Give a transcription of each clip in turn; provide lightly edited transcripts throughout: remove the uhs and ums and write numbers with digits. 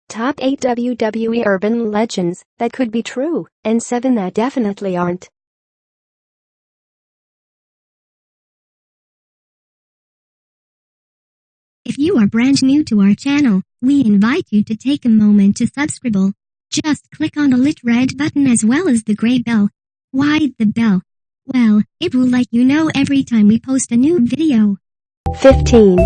Top 8 WWE urban legends that could be true, and 7 that definitely aren't. If you are brand new to our channel, we invite you to take a moment to subscribe. Just click on the lit red button as well as the gray bell. Why the bell? Well, it will let you know every time we post a new video. 15.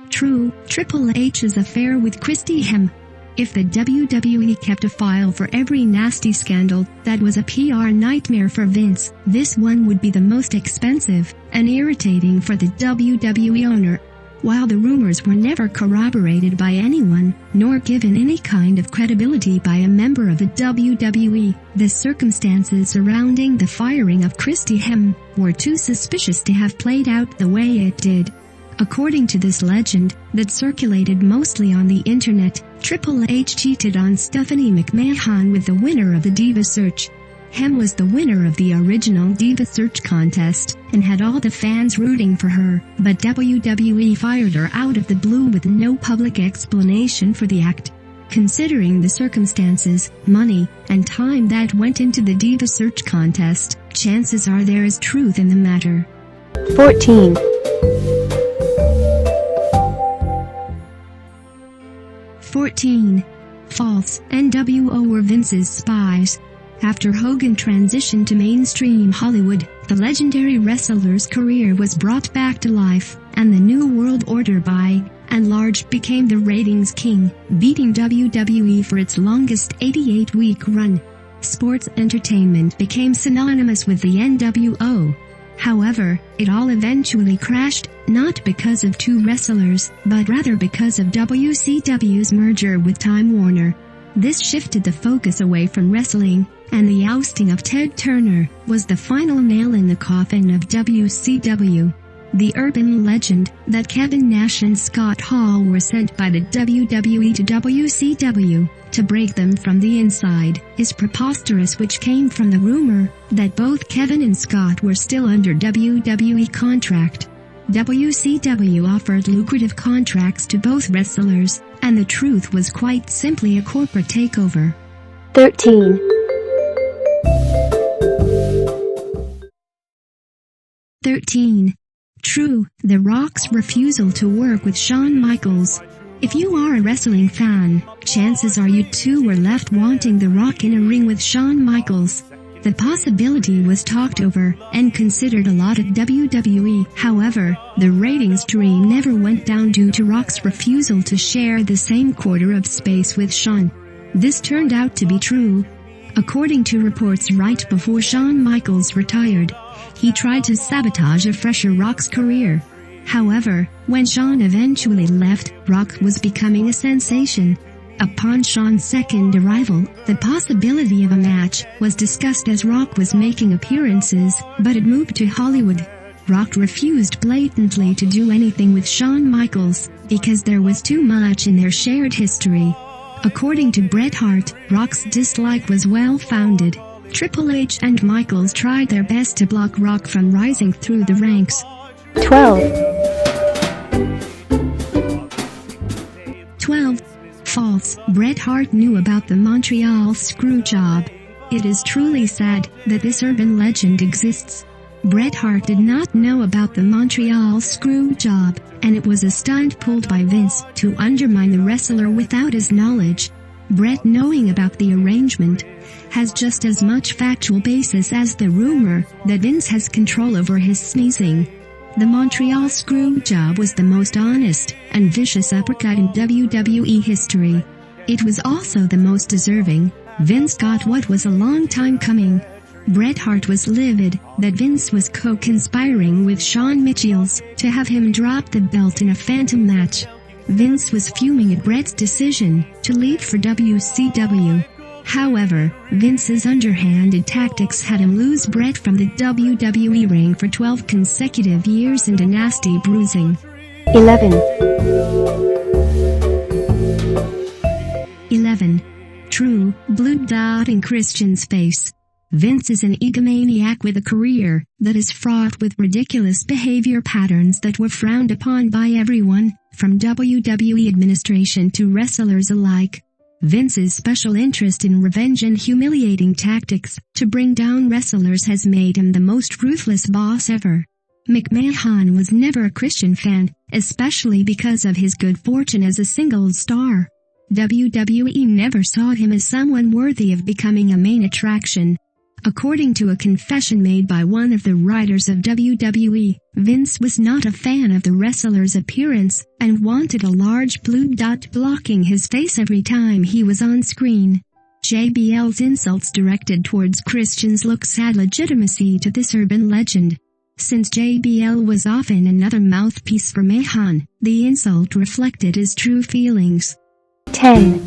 True, Triple H's affair with Christy Hemme. If the WWE kept a file for every nasty scandal, that was a PR nightmare for Vince. This one would be the most expensive and irritating for the WWE owner. While the rumors were never corroborated by anyone, nor given any kind of credibility by a member of the WWE, the circumstances surrounding the firing of Christy Hemme were too suspicious to have played out the way it did. According to this legend, that circulated mostly on the internet, Triple H cheated on Stephanie McMahon with the winner of the Diva Search. Hemme was the winner of the original Diva Search contest, and had all the fans rooting for her, but WWE fired her out of the blue with no public explanation for the act. Considering the circumstances, money, and time that went into the Diva Search contest, chances are there is truth in the matter. 14. False. NWO were Vince's spies. After Hogan transitioned to mainstream Hollywood, the legendary wrestler's career was brought back to life, and the New World Order by and large became the ratings king, beating WWE for its longest 88-week run. Sports entertainment became synonymous with the NWO. However, it all eventually crashed, not because of two wrestlers, but rather because of WCW's merger with Time Warner. This shifted the focus away from wrestling, and the ousting of Ted Turner was the final nail in the coffin of WCW. The urban legend that Kevin Nash and Scott Hall were sent by the WWE to WCW to break them from the inside is preposterous, which came from the rumor that both Kevin and Scott were still under WWE contract. WCW offered lucrative contracts to both wrestlers, and the truth was quite simply a corporate takeover. 13. True, The Rock's refusal to work with Shawn Michaels. If you are a wrestling fan, chances are you too were left wanting The Rock in a ring with Shawn Michaels. The possibility was talked over and considered a lot at WWE. However, the ratings dream never went down due to Rock's refusal to share the same quarter of space with Shawn. This turned out to be true. According to reports, right before Shawn Michaels retired, he tried to sabotage a fresher Rock's career. However, when Shawn eventually left, Rock was becoming a sensation. Upon Shawn's second arrival, the possibility of a match was discussed as Rock was making appearances, but it moved to Hollywood. Rock refused blatantly to do anything with Shawn Michaels, because there was too much in their shared history. According to Bret Hart, Rock's dislike was well-founded. Triple H and Michaels tried their best to block Rock from rising through the ranks. 12. False. Bret Hart knew about the Montreal Screwjob. It is truly sad that this urban legend exists. Bret Hart did not know about the Montreal Screwjob, and it was a stunt pulled by Vince to undermine the wrestler without his knowledge. Bret knowing about the arrangement has just as much factual basis as the rumor that Vince has control over his sneezing. The Montreal Screwjob was the most honest and vicious uppercut in WWE history. It was also the most deserving. Vince got what was a long time coming. Bret Hart was livid that Vince was co-conspiring with Shawn Michaels to have him drop the belt in a phantom match. Vince was fuming at Bret's decision to leave for WCW. However, Vince's underhanded tactics had him lose Bret from the WWE ring for 12 consecutive years and a nasty bruising. 11. 7. True, blue dot in Christian's face. Vince is an egomaniac with a career that is fraught with ridiculous behavior patterns that were frowned upon by everyone, from WWE administration to wrestlers alike. Vince's special interest in revenge and humiliating tactics to bring down wrestlers has made him the most ruthless boss ever. McMahon was never a Christian fan, especially because of his good fortune as a singles star. WWE never saw him as someone worthy of becoming a main attraction. According to a confession made by one of the writers of WWE, Vince was not a fan of the wrestler's appearance and wanted a large blue dot blocking his face every time he was on screen. JBL's insults directed towards Christian's looks add legitimacy to this urban legend. Since JBL was often another mouthpiece for McMahon, the insult reflected his true feelings. 10.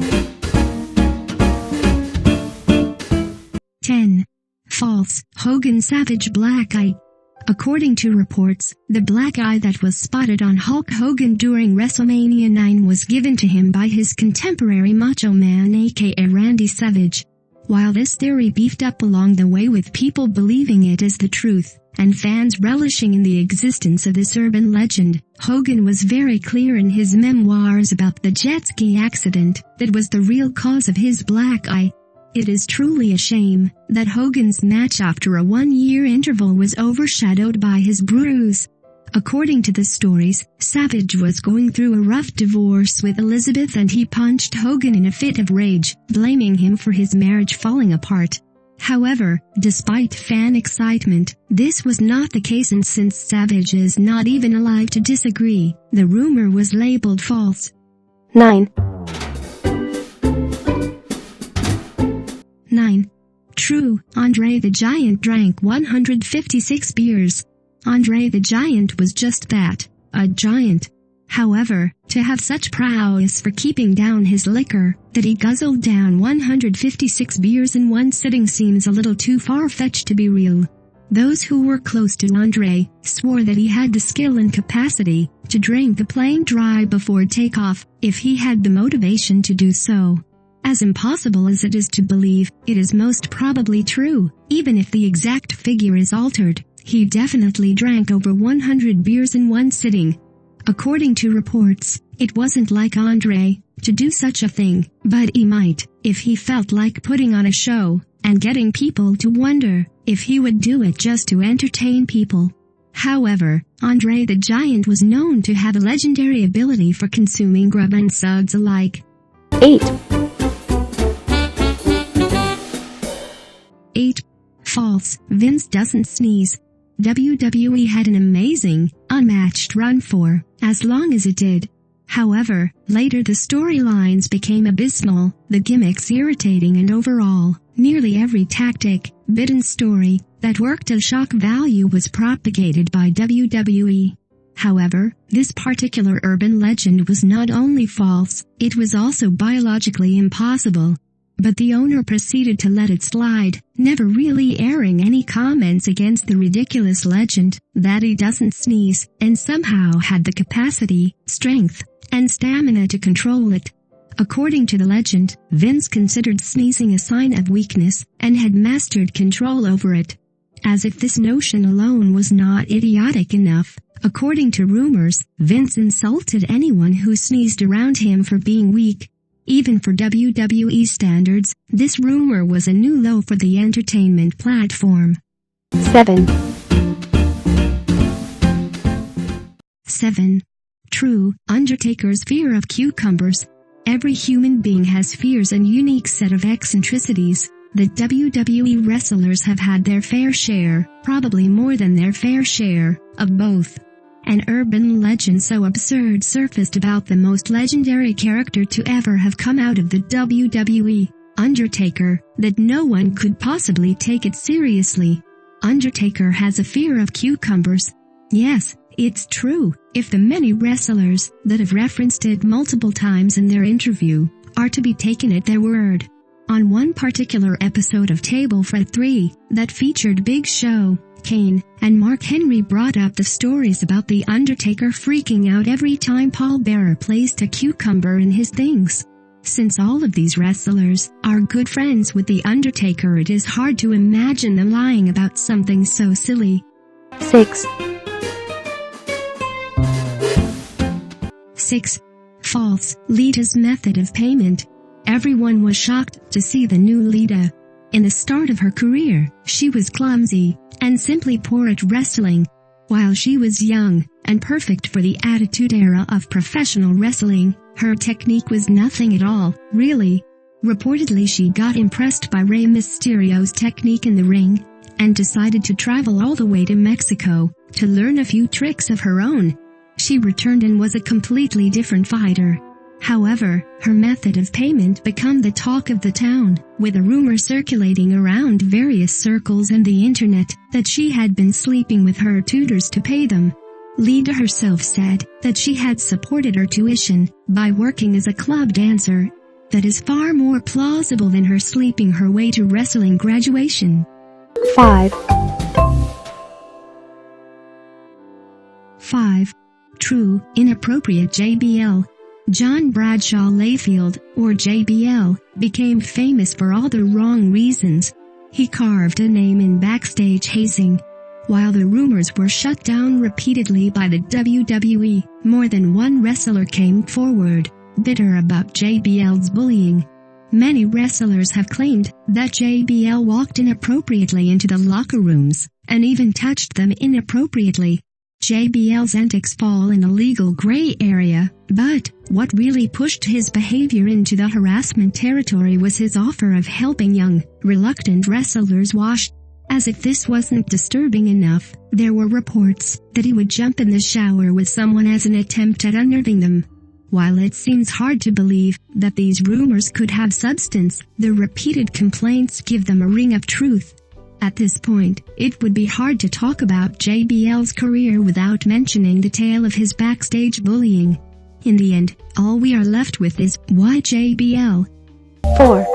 10. False, Hogan Savage Black Eye. According to reports, the black eye that was spotted on Hulk Hogan during WrestleMania 9 was given to him by his contemporary Macho Man aka Randy Savage. While this theory beefed up along the way with people believing it as the truth, and fans relishing in the existence of this urban legend, Hogan was very clear in his memoirs about the jet ski accident that was the real cause of his black eye. It is truly a shame that Hogan's match after a 1-year interval was overshadowed by his bruise. According to the stories, Savage was going through a rough divorce with Elizabeth and he punched Hogan in a fit of rage, blaming him for his marriage falling apart. However, despite fan excitement, this was not the case, and since Savage is not even alive to disagree, the rumor was labeled false. 9. 9. True, Andre the Giant drank 156 beers. Andre the Giant was just that, a giant. However, to have such prowess for keeping down his liquor, that he guzzled down 156 beers in one sitting seems a little too far-fetched to be real. Those who were close to Andre swore that he had the skill and capacity to drink the plane dry before takeoff, if he had the motivation to do so. As impossible as it is to believe, it is most probably true. Even if the exact figure is altered, he definitely drank over 100 beers in one sitting. According to reports, it wasn't like Andre to do such a thing, but he might, if he felt like putting on a show, and getting people to wonder if he would do it just to entertain people. However, Andre the Giant was known to have a legendary ability for consuming grub and suds alike. 8. 8. False, Vince doesn't sneeze. WWE had an amazing, unmatched run for as long as it did. However, later the storylines became abysmal, the gimmicks irritating, and overall, nearly every tactic, bit and story that worked as shock value was propagated by WWE. However, this particular urban legend was not only false, it was also biologically impossible. But the owner proceeded to let it slide, never really airing any comments against the ridiculous legend that he doesn't sneeze, and somehow had the capacity, strength, and stamina to control it. According to the legend, Vince considered sneezing a sign of weakness, and had mastered control over it. As if this notion alone was not idiotic enough, according to rumors, Vince insulted anyone who sneezed around him for being weak. Even for WWE standards, this rumor was a new low for the entertainment platform. 7. 7. True, Undertaker's fear of cucumbers. Every human being has fears and unique set of eccentricities. The WWE wrestlers have had their fair share, probably more than their fair share, of both. An urban legend so absurd surfaced about the most legendary character to ever have come out of the WWE, Undertaker, that no one could possibly take it seriously. Undertaker has a fear of cucumbers. Yes, it's true, if the many wrestlers that have referenced it multiple times in their interview are to be taken at their word. On one particular episode of Table for 3 that featured Big Show, Kane, and Mark Henry brought up the stories about the Undertaker freaking out every time Paul Bearer placed a cucumber in his things. Since all of these wrestlers are good friends with The Undertaker, it is hard to imagine them lying about something so silly. 6. 6. False. Lita's method of payment. Everyone was shocked to see the new Lita. In the start of her career, she was clumsy and simply poor at wrestling. While she was young and perfect for the Attitude Era of professional wrestling, her technique was nothing at all, really. Reportedly, she got impressed by Rey Mysterio's technique in the ring and decided to travel all the way to Mexico to learn a few tricks of her own. She returned and was a completely different fighter. However, her method of payment became the talk of the town, with a rumor circulating around various circles and the internet that she had been sleeping with her tutors to pay them. Lita herself said that she had supported her tuition by working as a club dancer. That is far more plausible than her sleeping her way to wrestling graduation. 5. 5. True. Inappropriate JBL. John Bradshaw Layfield, or JBL, became famous for all the wrong reasons. He carved a name in backstage hazing. While the rumors were shut down repeatedly by the WWE, more than one wrestler came forward, bitter about JBL's bullying. Many wrestlers have claimed that JBL walked inappropriately into the locker rooms, and even touched them inappropriately. JBL's antics fall in a legal gray area, but what really pushed his behavior into the harassment territory was his offer of helping young, reluctant wrestlers wash. As if this wasn't disturbing enough, there were reports that he would jump in the shower with someone as an attempt at unnerving them. While it seems hard to believe that these rumors could have substance, the repeated complaints give them a ring of truth. At this point, it would be hard to talk about JBL's career without mentioning the tale of his backstage bullying. In the end, all we are left with is, why JBL? 4.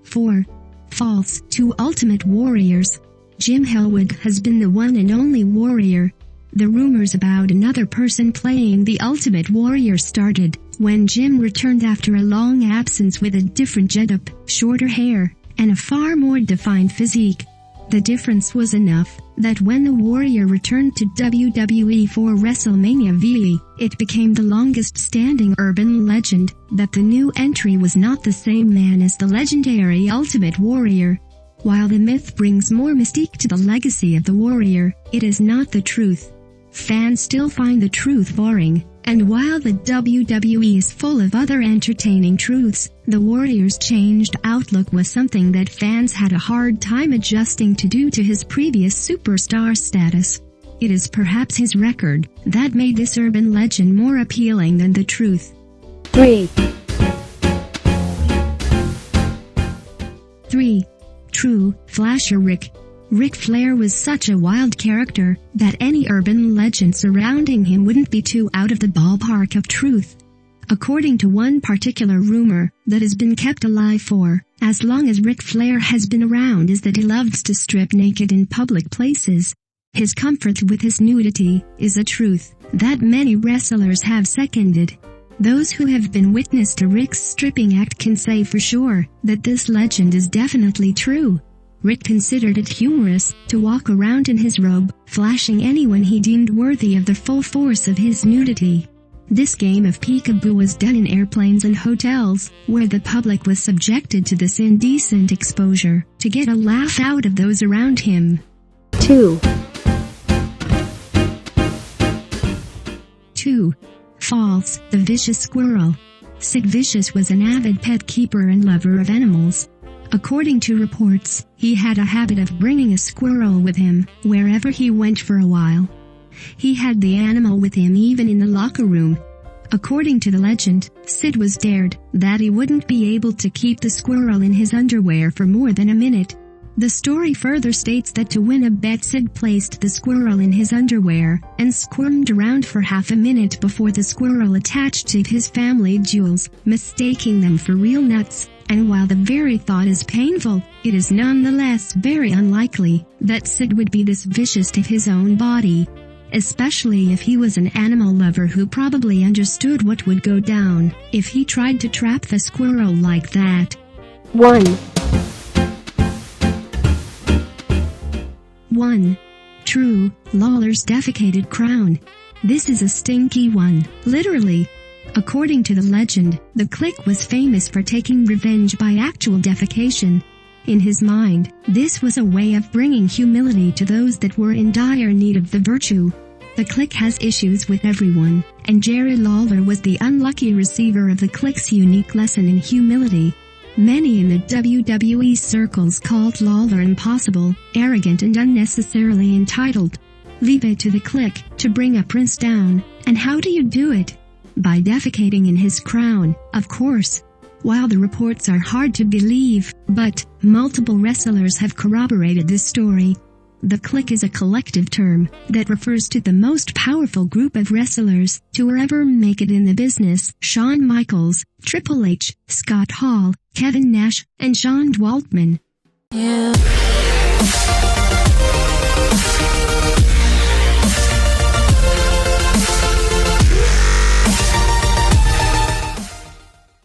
4. False. 2 Ultimate Warriors. Jim Hellwood has been the one and only warrior. The rumors about another person playing the Ultimate Warrior started when Jim returned after a long absence with a different getup, shorter hair, and a far more defined physique. The difference was enough that when the Warrior returned to WWE for WrestleMania VE, it became the longest-standing urban legend that the new entry was not the same man as the legendary Ultimate Warrior. While the myth brings more mystique to the legacy of the Warrior, it is not the truth. Fans still find the truth boring, and while the WWE is full of other entertaining truths, the Warrior's changed outlook was something that fans had a hard time adjusting to due to his previous superstar status. It is perhaps his record that made this urban legend more appealing than the truth. 3. 3. True. Flasher Ric. Ric Flair was such a wild character that any urban legend surrounding him wouldn't be too out of the ballpark of truth. According to one particular rumor that has been kept alive for as long as Ric Flair has been around is that he loves to strip naked in public places. His comfort with his nudity is a truth that many wrestlers have seconded. Those who have been witness to Ric's stripping act can say for sure that this legend is definitely true. Ric considered it humorous to walk around in his robe, flashing anyone he deemed worthy of the full force of his nudity. This game of peekaboo was done in airplanes and hotels, where the public was subjected to this indecent exposure to get a laugh out of those around him. 2. 2. False. The Vicious Squirrel. Sid Vicious was an avid pet keeper and lover of animals. According to reports, he had a habit of bringing a squirrel with him wherever he went for a while. He had the animal with him even in the locker room. According to the legend, Sid was scared that he wouldn't be able to keep the squirrel in his underwear for more than a minute. The story further states that to win a bet, Sid placed the squirrel in his underwear and squirmed around for half a minute before the squirrel attached to his family jewels, mistaking them for real nuts. And while the very thought is painful, it is nonetheless very unlikely that Sid would be this vicious to his own body. especially if he was an animal lover who probably understood what would go down if he tried to trap the squirrel like that. 1. 1. True, Lawler's defecated crown. This is a stinky one, literally. According to the legend, the Clique was famous for taking revenge by actual defecation. In his mind, this was a way of bringing humility to those that were in dire need of the virtue. The Clique has issues with everyone, and Jerry Lawler was the unlucky receiver of the Clique's unique lesson in humility. Many in the WWE circles called Lawler impossible, arrogant and unnecessarily entitled. Leave it to the Clique to bring a prince down, and how do you do it? By defecating in his crown, of course. While the reports are hard to believe, but multiple wrestlers have corroborated this story. The Clique is a collective term that refers to the most powerful group of wrestlers to ever make it in the business. Shawn Michaels, Triple H, Scott Hall, Kevin Nash, and Sean Waltman. Yeah.